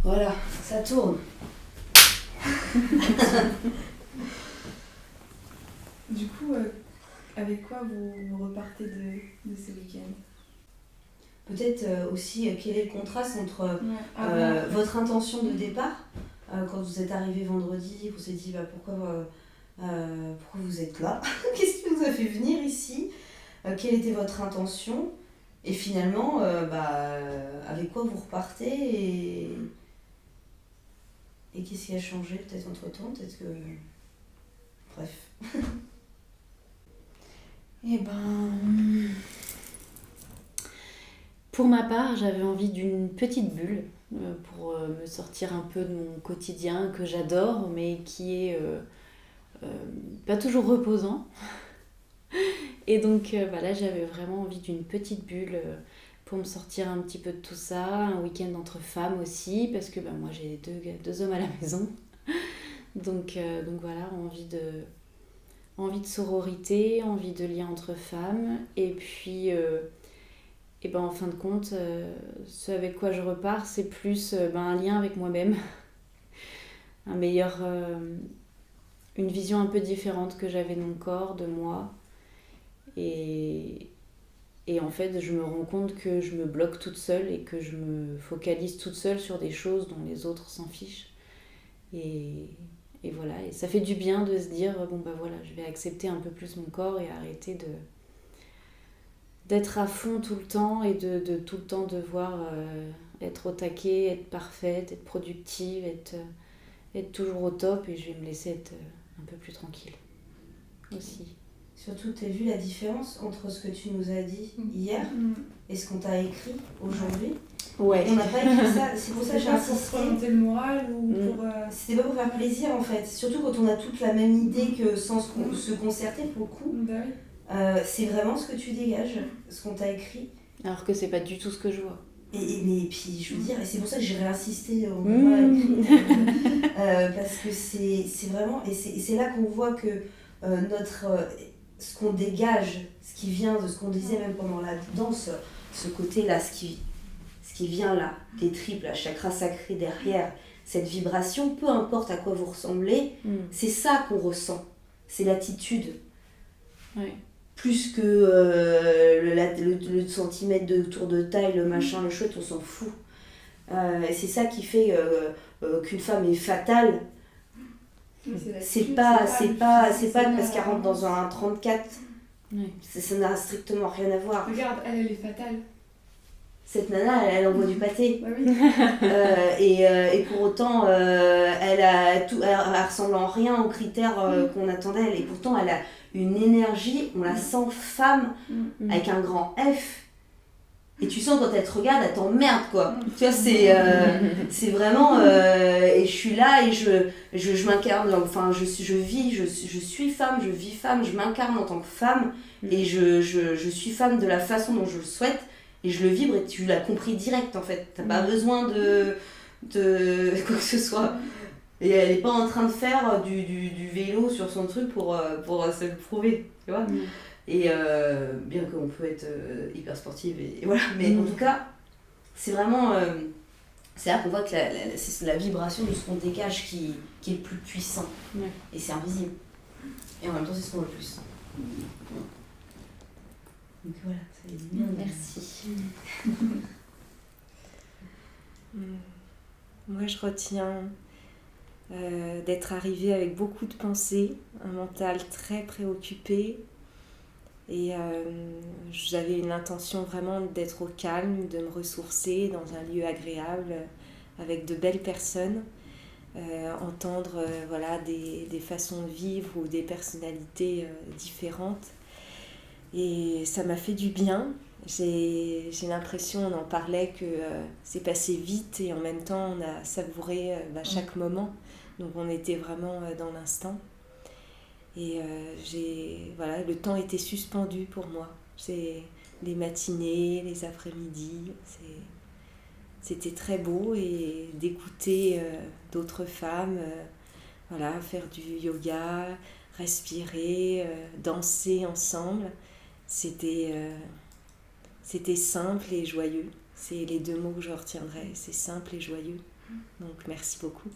Voilà, ça tourne. Du coup, avec quoi vous repartez de ce week-end? Peut-être aussi quel est le contraste entre Ouais. votre intention de départ, quand vous êtes arrivé vendredi, vous vous êtes dit pourquoi vous êtes là, qu'est-ce qui vous a fait venir ici, quelle était votre intention, et finalement avec quoi vous repartez, et qu'est-ce qui a changé peut-être entre temps, peut-être que... Bref. Eh ben... Pour ma part, j'avais envie d'une petite bulle pour me sortir un peu de mon quotidien que j'adore, mais qui est pas toujours reposant. Et donc là, j'avais vraiment envie d'une petite bulle pour me sortir un petit peu de tout ça. Un week-end entre femmes aussi, parce que moi j'ai deux hommes à la maison. Donc voilà, envie de sororité, envie de lien entre femmes. Et puis... en fin de compte, ce avec quoi je repars, c'est plus un lien avec moi-même. Une vision un peu différente que j'avais de mon corps, de moi. Et en fait, je me rends compte que je me bloque toute seule et que je me focalise toute seule sur des choses dont les autres s'en fichent. Et voilà, et ça fait du bien de se dire, je vais accepter un peu plus mon corps et arrêter d'être à fond tout le temps et de tout le temps devoir être au taquet, être parfaite, être productive, être toujours au top, et je vais me laisser être un peu plus tranquille aussi. Surtout, tu as vu la différence entre ce que tu nous as dit hier et ce qu'on t'a écrit aujourd'hui? Ouais. Et on n'a pas écrit ça, c'est pour ça que j'ai insisté. Pour remonter le moral ou pour... C'était pas pour faire plaisir en fait, surtout quand on a toute la même idée que sans se concerter pour le coup. Bah oui. C'est vraiment ce que tu dégages, ce qu'on t'a écrit. Alors que c'est pas du tout ce que je vois. Mais puis je veux dire, et c'est pour ça que j'ai réinsisté au moment écrit, parce que c'est vraiment, et c'est là qu'on voit que ce qu'on dégage, ce qui vient de ce qu'on disait même pendant la danse, ce côté-là, ce qui vient là, des triples, la chakra sacré derrière, cette vibration, peu importe à quoi vous ressemblez, c'est ça qu'on ressent, c'est l'attitude. Ouais. Plus que le centimètre de tour de taille, le machin, le chouette, on s'en fout. Et c'est ça qui fait qu'une femme est fatale. C'est pas parce qu'elle rentre dans un 34. Ouais. Ça n'a strictement rien à voir. Regarde, elle est fatale. Cette nana, elle envoie du pâté. Bah oui. Et pour autant, elle ressemble en rien aux critères qu'on attendait d'elle. Et pourtant, elle a une énergie, on la sent femme, avec un grand F. Et tu sens quand elle te regarde, elle t'emmerde, quoi. Tu vois, c'est vraiment... et je suis là et je m'incarne, enfin, je suis femme, je vis femme, je m'incarne en tant que femme. Et je suis femme de la façon dont je le souhaite. Et je le vibre et tu l'as compris direct, en fait. T'as pas besoin de quoi que ce soit. Et elle est pas en train de faire du vélo sur son truc pour se le prouver, tu vois. Et bien qu'on peut être hyper sportive et voilà, mais en tout cas, c'est vraiment c'est là qu'on voit que c'est la vibration de ce qu'on dégage qui est le plus puissant. Ouais. Et c'est invisible. Et en même temps, c'est ce qu'on veut le plus. Donc voilà, ça va être bien. Merci. Moi, je retiens d'être arrivée avec beaucoup de pensées, un mental très préoccupé. Et j'avais une intention vraiment d'être au calme, de me ressourcer dans un lieu agréable, avec de belles personnes, entendre des façons de vivre ou des personnalités différentes. Et ça m'a fait du bien. J'ai l'impression, on en parlait, que c'est passé vite et en même temps on a savouré chaque moment. Donc on était vraiment dans l'instant. Et le temps était suspendu pour moi. C'est les matinées, les après-midi. C'était très beau, et d'écouter d'autres femmes faire du yoga, respirer, danser ensemble. C'était simple et joyeux. C'est les deux mots que je retiendrai. C'est simple et joyeux. Donc merci beaucoup.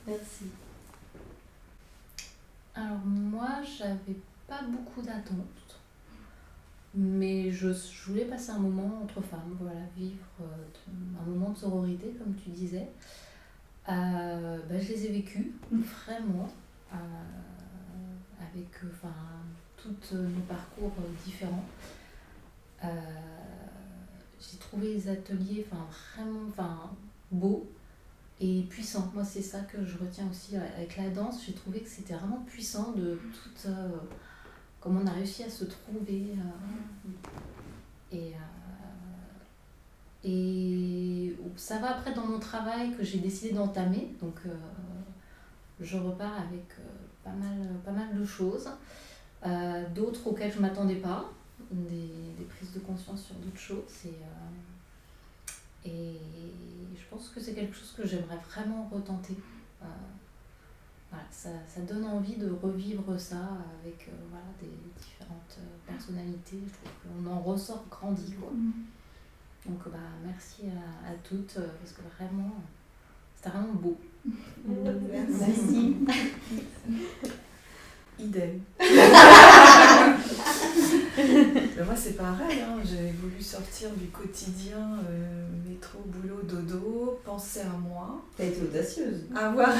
Merci. Alors moi, j'avais pas beaucoup d'attentes, mais je voulais passer un moment entre femmes, voilà, vivre un moment de sororité, comme tu disais. Je les ai vécus, vraiment, avec tous nos parcours différents. J'ai trouvé les ateliers vraiment beaux et puissants. Moi, c'est ça que je retiens aussi avec la danse. J'ai trouvé que c'était vraiment puissant de tout comment on a réussi à se trouver. Et ça va après dans mon travail que j'ai décidé d'entamer. Donc, je repars avec pas mal de choses. D'autres auxquelles je ne m'attendais pas. Des prises de conscience sur d'autres choses. Et je pense que c'est quelque chose que j'aimerais vraiment retenter. Voilà, ça donne envie de revivre ça avec des différentes personnalités. Je trouve qu'on en ressort grandi, quoi. Donc merci à toutes parce que vraiment, c'était vraiment beau. Merci. Idem. Moi c'est pareil, hein. J'ai voulu sortir du quotidien métro, boulot, dodo, penser à moi. T'as été audacieuse. Avoir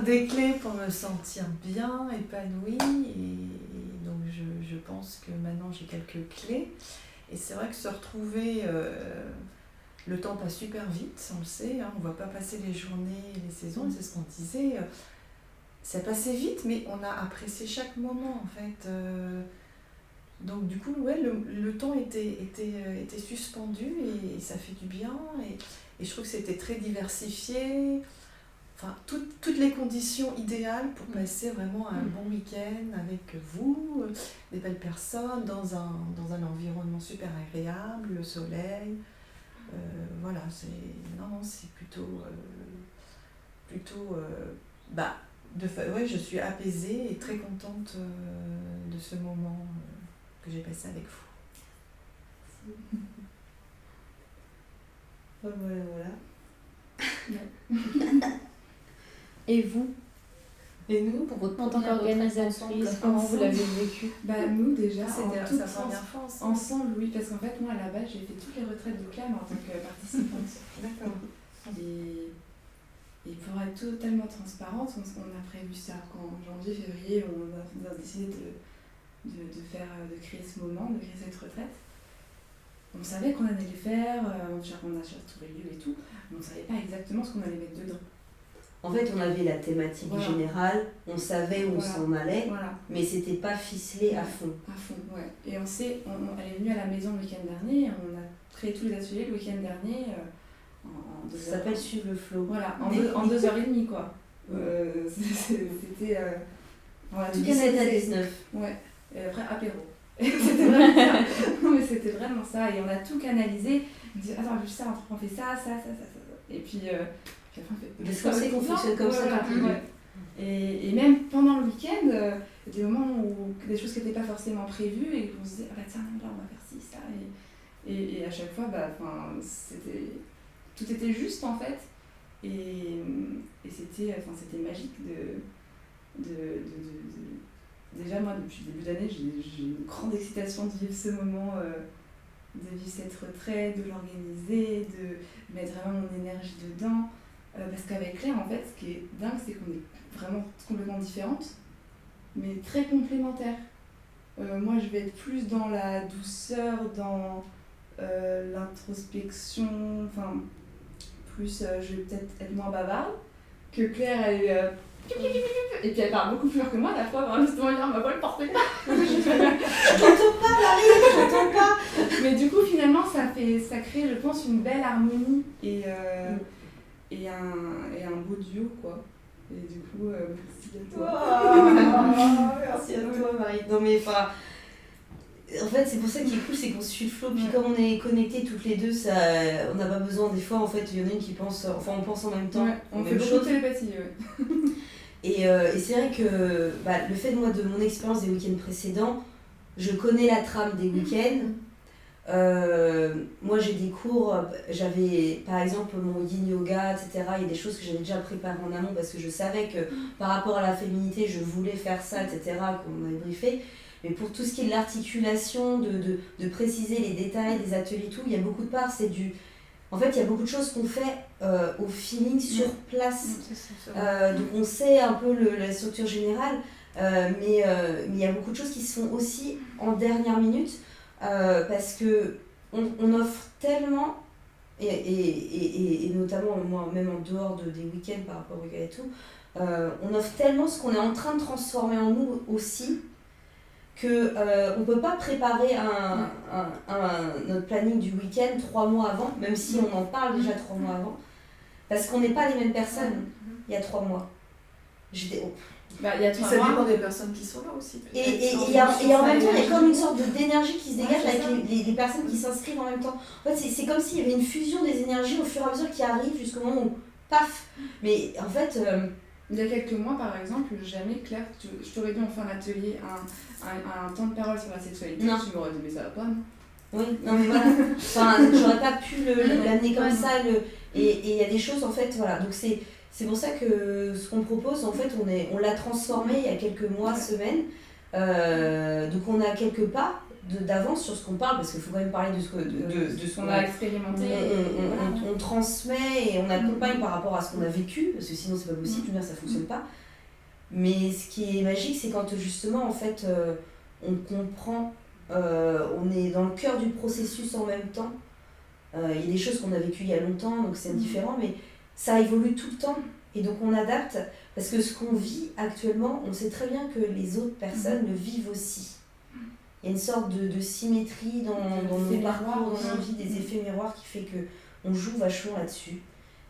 des clés pour me sentir bien, épanouie. Et donc je pense que maintenant j'ai quelques clés. Et c'est vrai que se retrouver, le temps passe super vite, on le sait, hein. On ne voit pas passer les journées, les saisons, c'est ce qu'on disait. Ça passait vite, mais on a apprécié chaque moment en fait. Donc du coup, ouais, le temps était suspendu et ça fait du bien. Et je trouve que c'était très diversifié. Enfin, toutes les conditions idéales pour passer vraiment un bon week-end avec vous, des belles personnes, dans un environnement super agréable, le soleil. Voilà, c'est plutôt je suis apaisée et très contente de ce moment que j'ai passé avec vous. Voilà. Et vous, Et nous, pour votre en tant qu'organisatrice, comment vous l'avez vécu? Nous déjà, C'était en sa toute première fois ensemble, oui, parce qu'en fait moi à la base j'ai fait toutes les retraites de CLAM en tant que participante. D'accord. Et pour être totalement transparente, on a prévu ça en janvier, février, on a décidé de créer ce moment, de créer cette retraite. On savait qu'on allait les faire, on a cherché tous les lieux et tout, mais on ne savait pas exactement ce qu'on allait mettre dedans. En fait, on avait la thématique générale, on savait où on s'en allait, mais c'était pas ficelé à fond. À fond, ouais. Et elle est venue à la maison le week-end dernier, on a créé tous les ateliers le week-end dernier. Ça s'appelle Suivre le flow. Voilà, en 2h30 quoi. C'était. Voilà, tout 17 à 19. Ouais, et après apéro. C'était vraiment ça. Non, mais c'était vraiment ça. Et on a tout canalisé. On dit, attends, juste ça, on fait ça. Et puis après on fait. Parce qu'on sait qu'on fonctionne comme ça depuis le début. Et même pendant le week-end, des moments où des choses qui n'étaient pas forcément prévues et qu'on se disait, ah bah tiens, là on va faire ci, ça. Et à chaque fois, tout était juste en fait. Et c'était magique déjà moi depuis le début d'année j'ai une grande excitation de vivre ce moment, de vivre cette retraite, de l'organiser, de mettre vraiment mon énergie dedans, parce qu'avec Claire en fait ce qui est dingue c'est qu'on est vraiment complètement différentes mais très complémentaires. Moi je vais être plus dans la douceur, dans l'introspection, enfin plus je vais peut-être être moins bavarde que Claire. Elle est et puis elle parle beaucoup plus fort que moi, la fois justement hier ma voix elle portait pas. Je t'entends pas Marie, je t'entends pas. Mais du coup finalement ça crée je pense une belle harmonie et un beau duo quoi. Et du coup merci à toi. Merci à toi Marie. Non mais enfin, en fait c'est pour ça qui est cool, c'est qu'on suit le flow, puis comme on est connectés toutes les deux, ça, on n'a pas besoin des fois en fait, il y en a une qui pense, enfin on pense en même temps. Ouais, on fait beaucoup de télépathie, ouais. Et c'est vrai que le fait de mon expérience des week-ends précédents, je connais la trame des week-ends. moi j'ai des cours, j'avais par exemple mon yin yoga, etc. Il y a des choses que j'avais déjà préparées en amont parce que je savais que par rapport à la féminité, je voulais faire ça, etc. Qu'on avait briefé. Mais pour tout ce qui est de l'articulation, de préciser les détails des ateliers, tout, il y a beaucoup de parts, c'est du... En fait, il y a beaucoup de choses qu'on fait au feeling sur place. Donc on sait un peu la structure générale, mais il y a beaucoup de choses qui se font aussi en dernière minute. Parce que on offre tellement, et notamment moi même en dehors des week-ends par rapport au week-end et tout, on offre tellement ce qu'on est en train de transformer en nous aussi, que on peut pas préparer notre planning du week-end 3 mois avant, même si on en parle déjà 3 mois avant, parce qu'on n'est pas les mêmes personnes il y a 3 mois. Il y a 3 Ça mois. dépend des personnes qui sont là aussi. Et en même temps, il y a comme une sorte d'énergie qui se dégage avec les personnes qui s'inscrivent en même temps. En fait, c'est comme s'il y avait une fusion des énergies au fur et à mesure qui arrive jusqu'au moment où, paf. Mais en fait... Il y a quelques mois, par exemple, jamais, Claire, je t'aurais dit on fait un atelier, un temps de parole sur la sexualité. Non. Tu m'aurais dit, mais ça va pas, non? Oui, non mais voilà. Enfin, j'aurais pas pu l'amener comme ça. Et il y a des choses, en fait, voilà. Donc c'est pour ça que ce qu'on propose, en fait, on l'a transformé il y a quelques mois, semaines. Donc on a quelques pas d'avance sur ce qu'on parle, parce qu'il faut quand même parler de ce qu'on a expérimenté. On transmet et on accompagne par rapport à ce qu'on a vécu, parce que sinon c'est pas possible, ça fonctionne pas. Mais ce qui est magique, c'est quand justement, en fait, on comprend, on est dans le cœur du processus en même temps. Il y a des choses qu'on a vécues il y a longtemps, donc c'est différent, mais ça évolue tout le temps. Et donc on adapte, parce que ce qu'on vit actuellement, on sait très bien que les autres personnes le vivent aussi. Il y a une sorte de symétrie dans nos parcours, dans nos vies, des effets miroirs qui fait qu'on joue vachement là-dessus.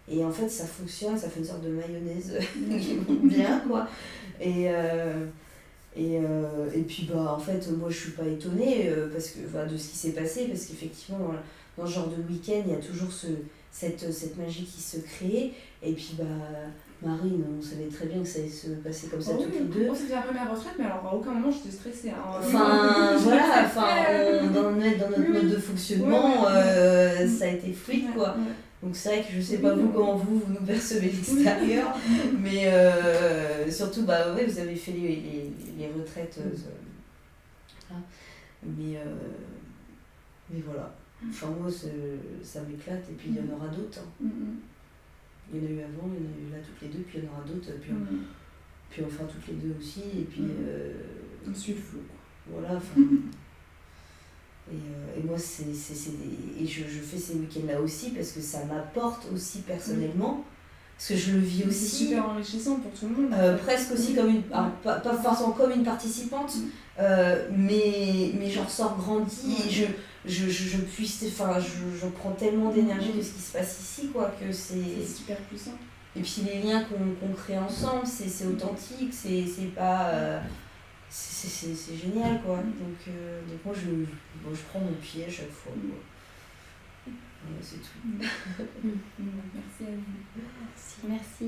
Et en fait, ça fonctionne, ça fait une sorte de mayonnaise qui monte bien, quoi. Et puis, en fait, moi, je suis pas étonnée parce que, de ce qui s'est passé, parce qu'effectivement, dans ce genre de week-end, il y a toujours cette magie qui se crée. Et puis, Marine, on savait très bien que ça allait se passer comme ça toutes les deux. Moi, c'était la première retraite, mais alors à aucun moment j'étais stressée. Hein. Dans notre mode de fonctionnement, ça a été fluide, quoi. Ouais. Donc c'est vrai que je sais pas vous comment vous nous percevez l'extérieur, mais surtout, vous avez fait les retraites. Mais voilà. Enfin, moi, ça m'éclate, et puis il y en aura d'autres. Hein. Il y en a eu avant, il y en a eu là toutes les deux, puis il y en aura d'autres, puis on fera toutes les deux aussi, et puis... On suit le flou. Voilà, enfin... et moi, et je fais ces week-ends-là aussi, parce que ça m'apporte aussi personnellement, parce que je le vis aussi... C'est super enrichissant pour tout le monde. Presque aussi comme une... Alors, pas forcément comme une participante, mais j'en ressors grandie, et je puisse, je prends tellement d'énergie de ce qui se passe ici, quoi, que c'est super puissant. Et puis les liens qu'on crée ensemble, c'est authentique, c'est pas... c'est génial, quoi. Donc moi, je prends mon pied à chaque fois, quoi. Voilà, c'est tout. Merci à vous. Merci.